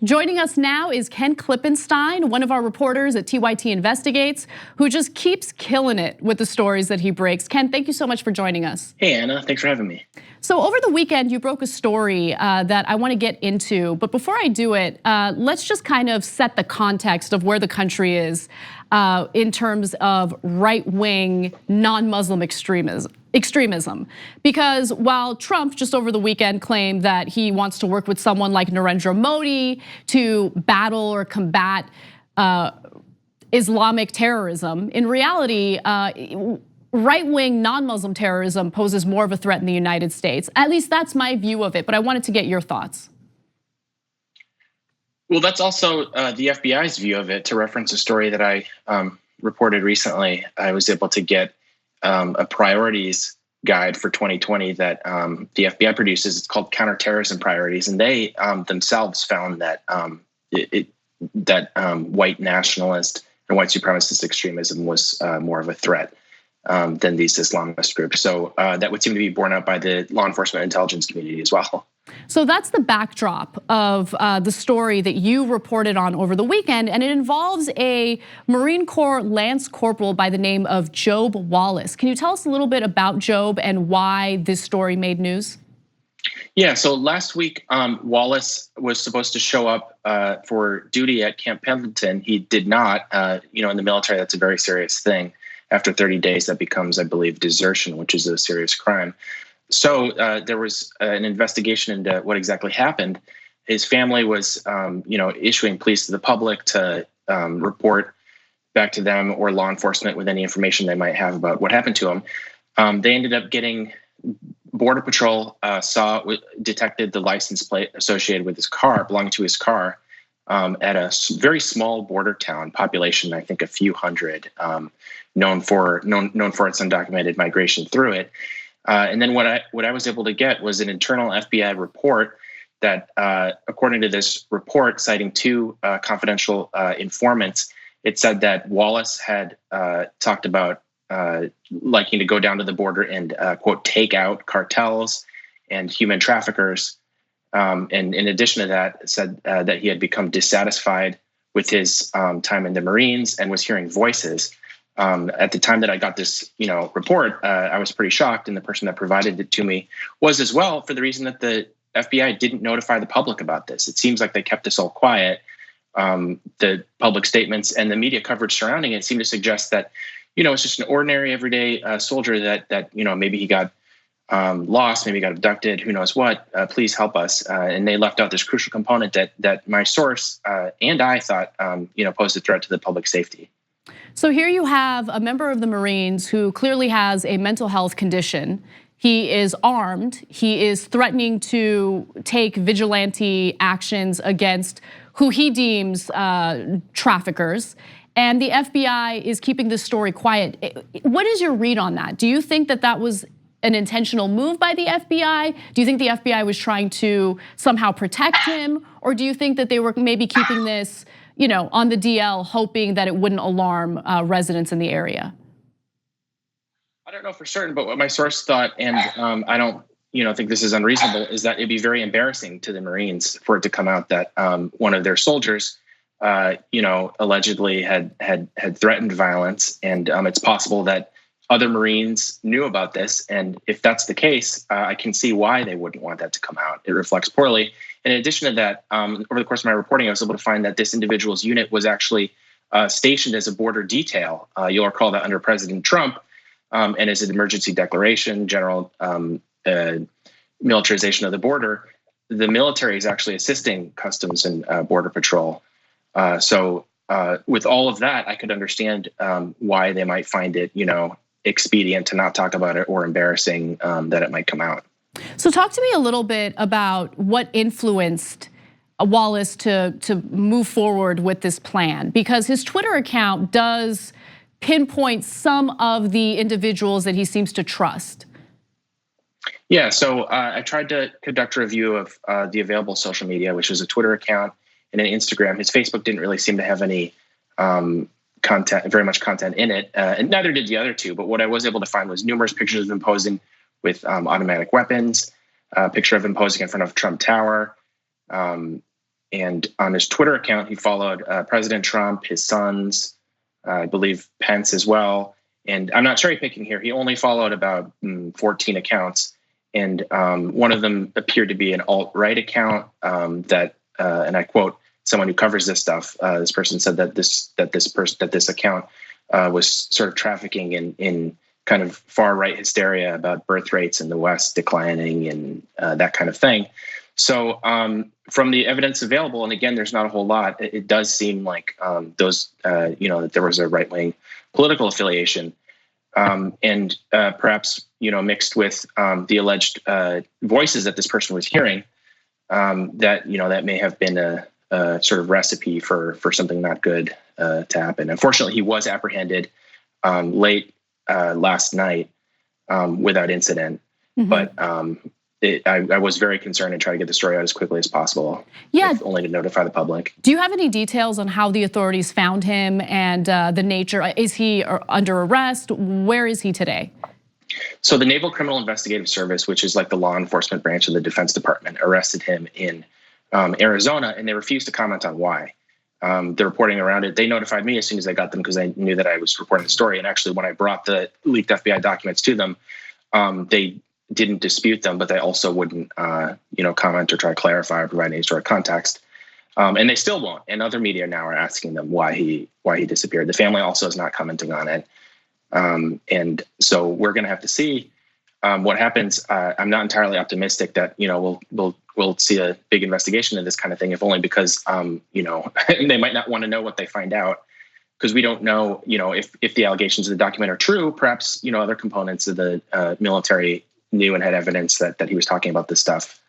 Joining us now is Ken Klippenstein, one of our reporters at TYT Investigates, who just keeps killing it with the stories that he breaks. Ken, thank you so much for joining us. Hey, Anna, thanks for having me. So over the weekend, you broke a story that I want to get into. But before I do it, let's just kind of set the context of where the country is in terms of right-wing, non-Muslim extremism. Because while Trump just over the weekend claimed that he wants to work with someone like Narendra Modi to battle or combat Islamic terrorism, in reality, right-wing non-Muslim terrorism poses more of a threat in the United States. At least that's my view of it, but I wanted to get your thoughts. Well, that's also the FBI's view of it. To reference a story that I reported recently, I was able to get a priorities guide for 2020 that the FBI produces. It's called Counterterrorism Priorities, and they themselves found that white nationalist and white supremacist extremism was more of a threat than these Islamist groups. So that would seem to be borne out by the law enforcement intelligence community as well. So that's the backdrop of the story that you reported on over the weekend, and it involves a Marine Corps Lance Corporal by the name of Jobe Wallace. Can you tell us a little bit about Jobe and why this story made news? Yeah, so last week, Wallace was supposed to show up for duty at Camp Pendleton. He did not. In the military, that's a very serious thing. After 30 days, that becomes, I believe, desertion, which is a serious crime. So there was an investigation into what exactly happened. His family was, issuing pleas to the public to report back to them or law enforcement with any information they might have about what happened to him. They ended up getting Border Patrol detected the license plate associated with his car, belonging to his car, at a very small border town, population I think a few hundred, known for its undocumented migration through it. And then what I was able to get was an internal FBI report that, according to this report, citing two confidential informants, it said that Wallace had talked about liking to go down to the border and quote take out cartels and human traffickers. And in addition to that, it said that he had become dissatisfied with his time in the Marines and was hearing voices. At the time that I got this, report, I was pretty shocked, and the person that provided it to me was as well, for the reason that the FBI didn't notify the public about this. It seems like they kept this all quiet. The public statements and the media coverage surrounding it seemed to suggest that, it's just an ordinary, everyday soldier that maybe he got lost, maybe got abducted, who knows what. Please help us. And they left out this crucial component that my source and I thought, posed a threat to the public safety. So here you have a member of the Marines who clearly has a mental health condition. He is armed. He is threatening to take vigilante actions against who he deems traffickers. And the FBI is keeping this story quiet. What is your read on that? Do you think that was an intentional move by the FBI? Do you think the FBI was trying to somehow protect him? Or do you think that they were maybe keeping this on the DL, hoping that it wouldn't alarm residents in the area? I don't know for certain, but what my source thought, and I don't, think this is unreasonable, is that it'd be very embarrassing to the Marines for it to come out that one of their soldiers, allegedly had threatened violence, and it's possible that other Marines knew about this, and if that's the case, I can see why they wouldn't want that to come out. It reflects poorly. In addition to that, over the course of my reporting, I was able to find that this individual's unit was actually stationed as a border detail. You'll recall that under President Trump, and as an emergency declaration, general militarization of the border, the military is actually assisting Customs and Border Patrol. So with all of that, I could understand why they might find it, expedient to not talk about it or embarrassing that it might come out. So talk to me a little bit about what influenced Wallace to move forward with this plan, because his Twitter account does pinpoint some of the individuals that he seems to trust. Yeah, so I tried to conduct a review of the available social media, which was a Twitter account and an Instagram. His Facebook didn't really seem to have any very much content in it, and neither did the other two. But what I was able to find was numerous pictures of him posing with automatic weapons, a picture of him posing in front of Trump Tower, And on his Twitter account, he followed President Trump, his sons, I believe Pence as well. And I'm not cherry picking here. He only followed about 14 accounts. And one of them appeared to be an alt-right account that, and I quote, someone who covers this stuff, this person said that this account was sort of trafficking in kind of far-right hysteria about birth rates in the West declining and that kind of thing. So from the evidence available, and again, there's not a whole lot, it does seem like that there was a right-wing political affiliation, and perhaps mixed with the alleged voices that this person was hearing, that may have been a sort of recipe for something not good to happen. Unfortunately, he was apprehended late last night without incident, but I was very concerned and tried to get the story out as quickly as possible. Yeah, only to notify the public. Do you have any details on how the authorities found him and the nature? Is he under arrest? Where is he today? So the Naval Criminal Investigative Service, which is like the law enforcement branch of the Defense Department, arrested him in Arizona, and they refused to comment on why. The reporting around it, they notified me as soon as I got them because they knew that I was reporting the story. And actually, when I brought the leaked FBI documents to them, they didn't dispute them, but they also wouldn't, comment or try to clarify or provide any sort of context. And they still won't. And other media now are asking them why he disappeared. The family also is not commenting on it. And so we're going to have to see what happens. I'm not entirely optimistic that we'll see a big investigation of this kind of thing, if only because they might not want to know what they find out, because we don't know if the allegations of the document are true. Perhaps other components of the military knew and had evidence that he was talking about this stuff,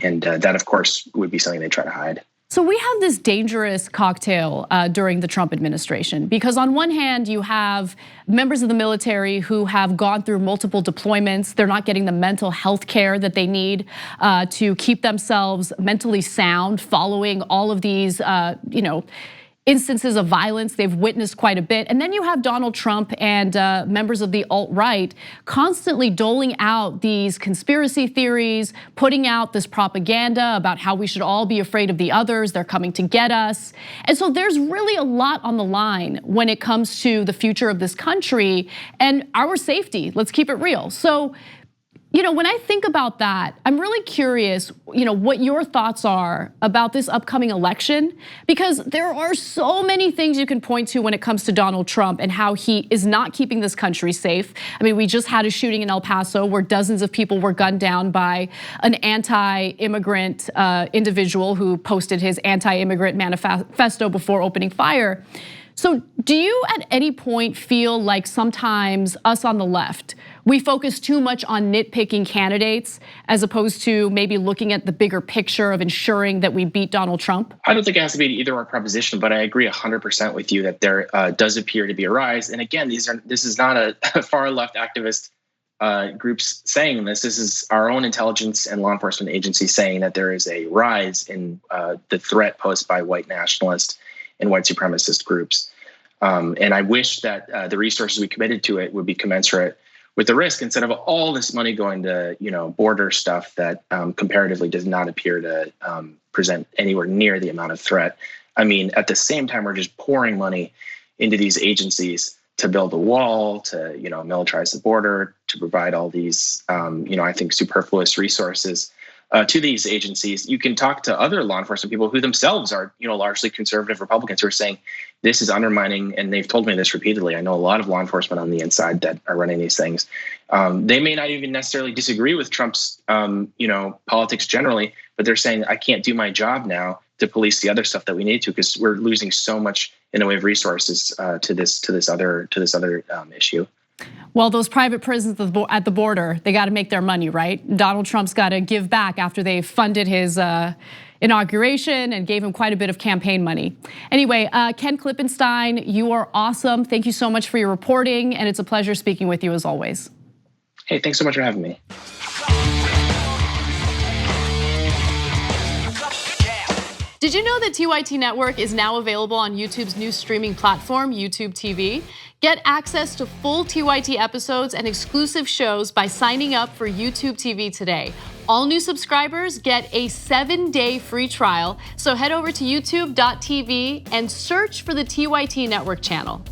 and that of course would be something they try to hide. So we have this dangerous cocktail during the Trump administration, because on one hand you have members of the military who have gone through multiple deployments. They're not getting the mental health care that they need to keep themselves mentally sound following all of these, instances of violence they've witnessed quite a bit. And then you have Donald Trump and members of the alt-right constantly doling out these conspiracy theories, putting out this propaganda about how we should all be afraid of the others, they're coming to get us. And so there's really a lot on the line when it comes to the future of this country and our safety. Let's keep it real. So, when I think about that, I'm really curious, what your thoughts are about this upcoming election, because there are so many things you can point to when it comes to Donald Trump and how he is not keeping this country safe. I mean, we just had a shooting in El Paso where dozens of people were gunned down by an anti-immigrant individual who posted his anti-immigrant manifesto before opening fire. So do you at any point feel like sometimes us on the left, we focus too much on nitpicking candidates as opposed to maybe looking at the bigger picture of ensuring that we beat Donald Trump? I don't think it has to be an either-or proposition, but I agree 100% with you that there does appear to be a rise. And again, this is not a far left activist groups saying this. This is our own intelligence and law enforcement agencies saying that there is a rise in the threat posed by white nationalist and white supremacist groups. And I wish that the resources we committed to it would be commensurate with the risk, instead of all this money going to border stuff that comparatively does not appear to present anywhere near the amount of threat. I mean, at the same time, we're just pouring money into these agencies to build a wall, to militarize the border, to provide all these I think superfluous resources to these agencies. You can talk to other law enforcement people who themselves are largely conservative Republicans who are saying this is undermining, and they've told me this repeatedly. I know a lot of law enforcement on the inside that are running these things. They may not even necessarily disagree with Trump's politics generally, but they're saying I can't do my job now to police the other stuff that we need to, because we're losing so much in the way of resources to this other issue. Well, those private prisons at the border, they got to make their money, right? Donald Trump's got to give back after they funded his inauguration and gave him quite a bit of campaign money. Anyway, Ken Klippenstein, you are awesome. Thank you so much for your reporting, and it's a pleasure speaking with you as always. Hey, thanks so much for having me. Did you know that TYT Network is now available on YouTube's new streaming platform, YouTube TV? Get access to full TYT episodes and exclusive shows by signing up for YouTube TV today. All new subscribers get a 7-day free trial, so head over to youtube.tv and search for the TYT Network channel.